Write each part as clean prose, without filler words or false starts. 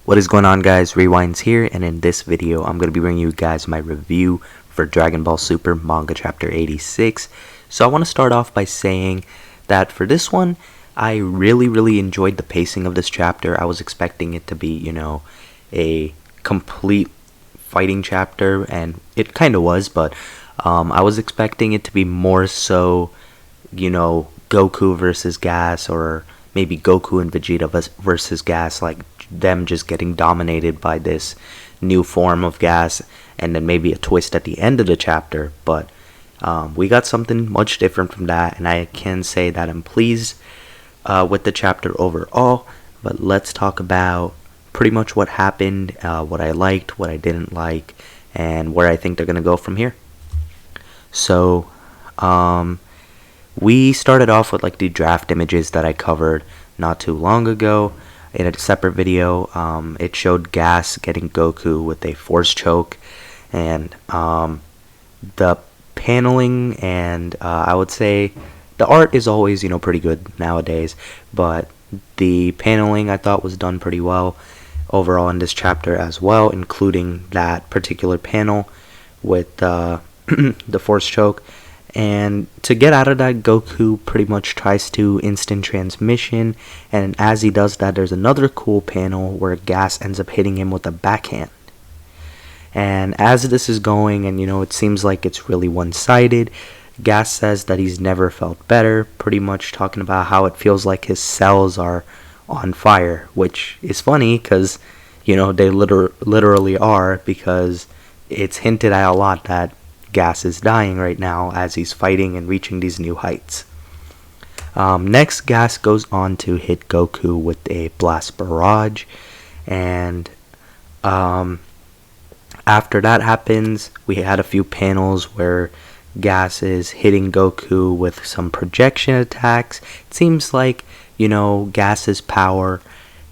What is going on, guys? Rewinds here, and in this video I'm going to be bringing you guys my review for Dragon Ball Super Manga Chapter 86. So I want to start off by saying that for this one, I really enjoyed the pacing of this chapter. I was expecting it to be, a complete fighting chapter, and it kind of was, but I was expecting it to be more so, Goku versus Gas, or maybe Goku and Vegeta versus Gas, like them just getting dominated by this new form of Gas, and then maybe a twist at the end of the chapter. But we got something much different from that, and I can say that I'm pleased with the chapter overall. But let's talk about pretty much what happened, what I liked, what I didn't like, and where I think they're going to go from here. So, we started off with like the draft images that I covered not too long ago in a separate video. It showed Gas getting Goku with a force choke, and the paneling and I would say the art is always pretty good nowadays, but the paneling I thought was done pretty well overall in this chapter as well, including that particular panel with the force choke. And to get out of that, Goku pretty much tries to instant transmission, and as he does that, there's another cool panel where Gas ends up hitting him with a backhand. And as this is going, and it seems like it's really one-sided, Gas says that he's never felt better, pretty much talking about how it feels like his cells are on fire, which is funny because they literally are, because it's hinted at a lot that Gas is dying right now as he's fighting and reaching these new heights. Next, Gas goes on to hit Goku with a blast barrage, and after that happens, we had a few panels where Gas is hitting Goku with some projection attacks. It seems like Gas's power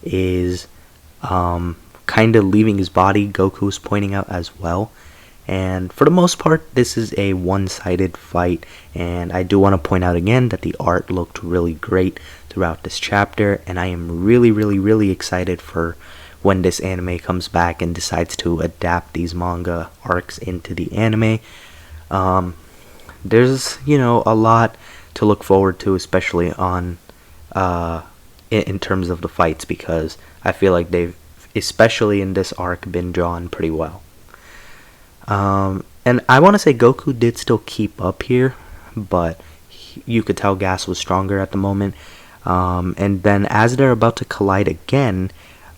is kind of leaving his body, Goku's pointing out as well. And for the most part, this is a one-sided fight, and I do want to point out again that the art looked really great throughout this chapter, and I am really excited for when this anime comes back and decides to adapt these manga arcs into the anime. There's a lot to look forward to, especially on in terms of the fights, because I feel like they've, especially in this arc, been drawn pretty well. And I want to say Goku did still keep up here, but you could tell Gas was stronger at the moment. And then as they're about to collide again,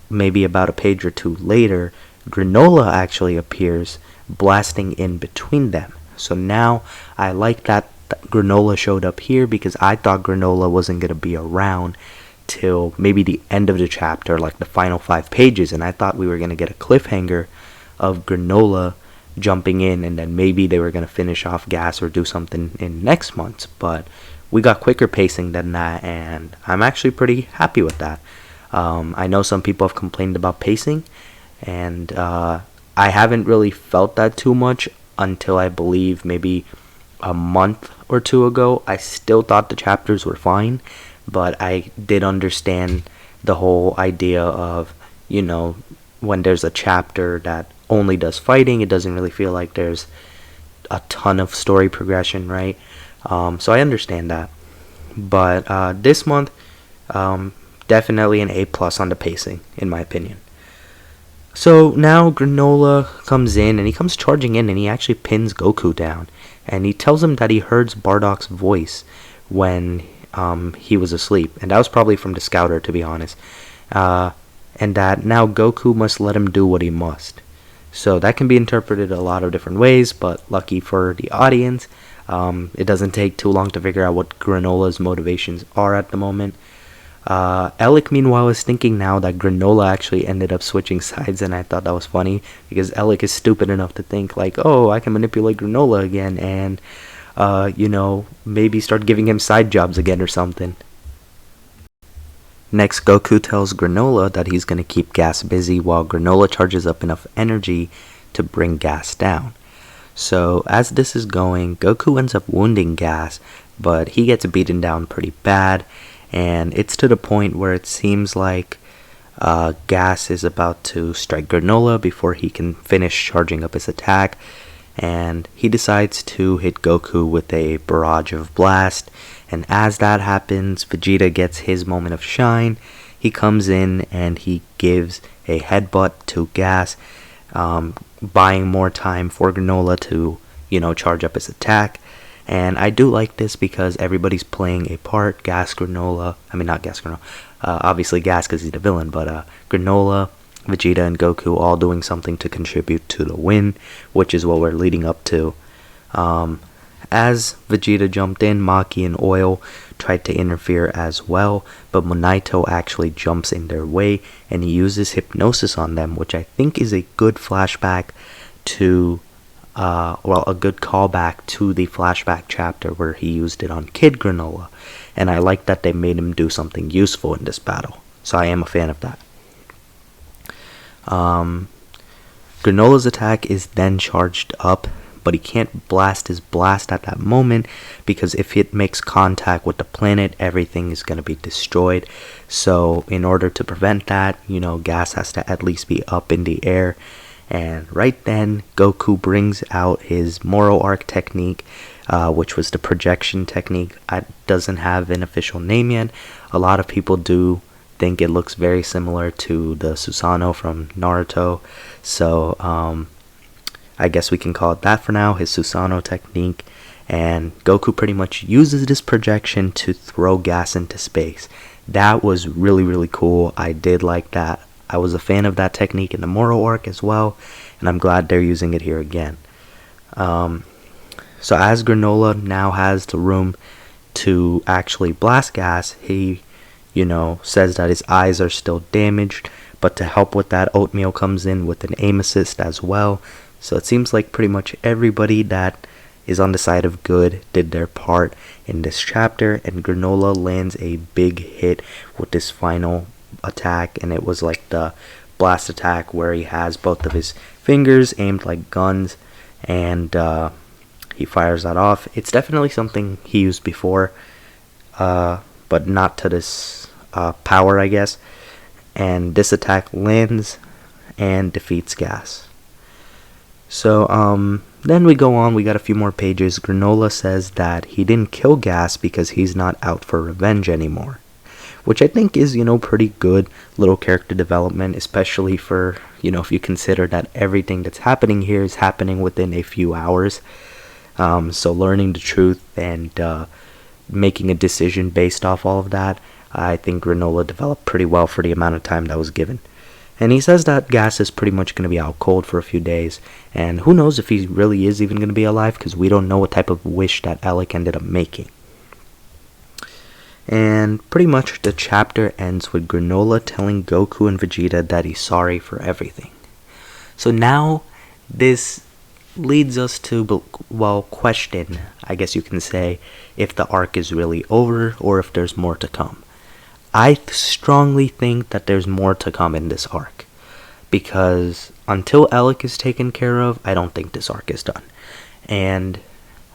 maybe about a page or two later, Granola actually appears, blasting in between them. So now I like that Granola showed up here, because I thought Granola wasn't going to be around till maybe the end of the chapter, like the final 5 pages, and I thought we were going to get a cliffhanger of Granola jumping in, and then maybe they were going to finish off Gas or do something in next month. But we got quicker pacing than that, and I'm actually pretty happy with that. I know some people have complained about pacing, and I haven't really felt that too much until I believe maybe a month or two ago. I still thought the chapters were fine, but I did understand the whole idea of when there's a chapter that only does fighting, it doesn't really feel like there's a ton of story progression, right? So I understand that. But this month, definitely an A+ on the pacing, in my opinion. So now Granola comes in, and he comes charging in, and he actually pins Goku down, and he tells him that he heard Bardock's voice when he was asleep, and that was probably from the Scouter, to be honest. And that now Goku must let him do what he must. So that can be interpreted a lot of different ways, but lucky for the audience, it doesn't take too long to figure out what Granola's motivations are at the moment. Alec, meanwhile, is thinking now that Granola actually ended up switching sides, and I thought that was funny, because Alec is stupid enough to think like, oh, I can manipulate Granola again, and maybe start giving him side jobs again or something. Next, Goku tells Granola that he's going to keep Gas busy while Granola charges up enough energy to bring Gas down. So as this is going, Goku ends up wounding Gas, but he gets beaten down pretty bad, and it's to the point where it seems like Gas is about to strike Granola before he can finish charging up his attack, and he decides to hit Goku with a barrage of blast. And as that happens, Vegeta gets his moment of shine. He comes in and he gives a headbutt to Gas, buying more time for Granola to, charge up his attack. And I do like this because everybody's playing a part. Not Gas Granola. Obviously Gas because he's the villain, but Granola, Vegeta, and Goku all doing something to contribute to the win, which is what we're leading up to. As Vegeta jumped in, Maki and Oil tried to interfere as well, but Monaito actually jumps in their way and he uses hypnosis on them, which I think is a good flashback to, a good callback to the flashback chapter where he used it on Kid Granola, and I like that they made him do something useful in this battle, so I am a fan of that. Granola's attack is then charged up, but he can't blast his blast at that moment because if it makes contact with the planet, everything is going to be destroyed. So in order to prevent that, Gas has to at least be up in the air. And right then, Goku brings out his Moro Arc technique, which was the projection technique. It doesn't have an official name yet. A lot of people do think it looks very similar to the Susanoo from Naruto. So, I guess we can call it that for now, his Susanoo technique. And Goku pretty much uses this projection to throw Gas into space. That was really, really cool. I did like that. I was a fan of that technique in the Moro Arc as well, and I'm glad they're using it here again. So as Granola now has the room to actually blast Gas, he, says that his eyes are still damaged, but to help with that, Oatmeal comes in with an aim assist as well. So it seems like pretty much everybody that is on the side of good did their part in this chapter, and Granola lands a big hit with this final attack, and it was like the blast attack where he has both of his fingers aimed like guns, and he fires that off. It's definitely something he used before, but not to this power, I guess. And this attack lands and defeats Gas. So then we go on, we got a few more pages. Granola says that he didn't kill Gas because he's not out for revenge anymore, which I think is, pretty good little character development, especially for, if you consider that everything that's happening here is happening within a few hours. So learning the truth and making a decision based off all of that, I think Granola developed pretty well for the amount of time that was given. And he says that Gas is pretty much going to be out cold for a few days, and who knows if he really is even going to be alive, because we don't know what type of wish that Alec ended up making. And pretty much the chapter ends with Granola telling Goku and Vegeta that he's sorry for everything. So now this leads us to, question, I guess you can say, if the arc is really over or if there's more to come. I strongly think that there's more to come in this arc, because until Alec is taken care of, I don't think this arc is done. And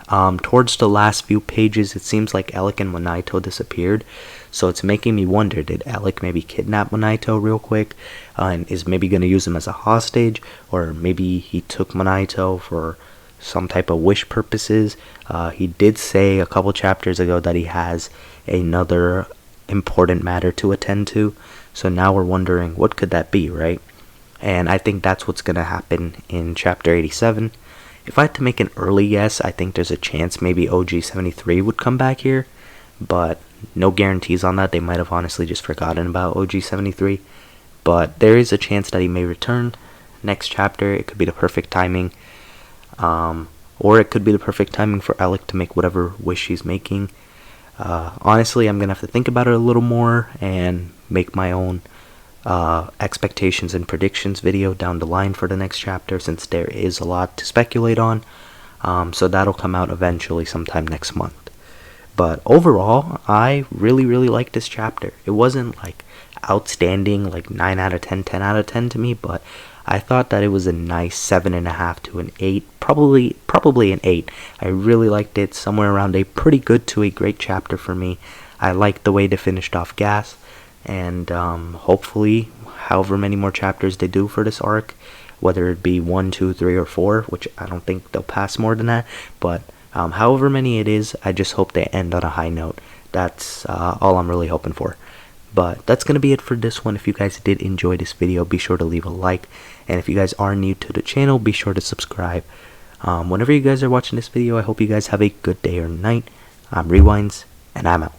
towards the last few pages, it seems like Alec and Monaito disappeared, so it's making me wonder, did Alec maybe kidnap Monaito real quick, and is maybe going to use him as a hostage, or maybe he took Monaito for some type of wish purposes. He did say a couple chapters ago that he has another important matter to attend to, so now we're wondering what could that be, right? And I think that's what's going to happen in chapter 87. If I had to make an early guess, I think there's a chance maybe OG-73 would come back here, but no guarantees on that. They might have honestly just forgotten about OG-73, but there is a chance that he may return next chapter. It could be the perfect timing, or it could be the perfect timing for Alec to make whatever wish he's making. Honestly, I'm going to have to think about it a little more and make my own expectations and predictions video down the line for the next chapter, since there is a lot to speculate on. So that'll come out eventually sometime next month. But overall, I really, really liked this chapter. It wasn't like outstanding, like 9 out of 10, 10 out of 10 to me, but I thought that it was a nice 7.5 to an 8, probably an 8. I really liked it, somewhere around a pretty good to a great chapter for me. I liked the way they finished off Gas, and hopefully however many more chapters they do for this arc, whether it be 1, 2, 3, or 4, which I don't think they'll pass more than that, but however many it is, I just hope they end on a high note. That's all I'm really hoping for. But that's going to be it for this one. If you guys did enjoy this video, be sure to leave a like. And if you guys are new to the channel, be sure to subscribe. Whenever you guys are watching this video, I hope you guys have a good day or night. I'm Rewinds, and I'm out.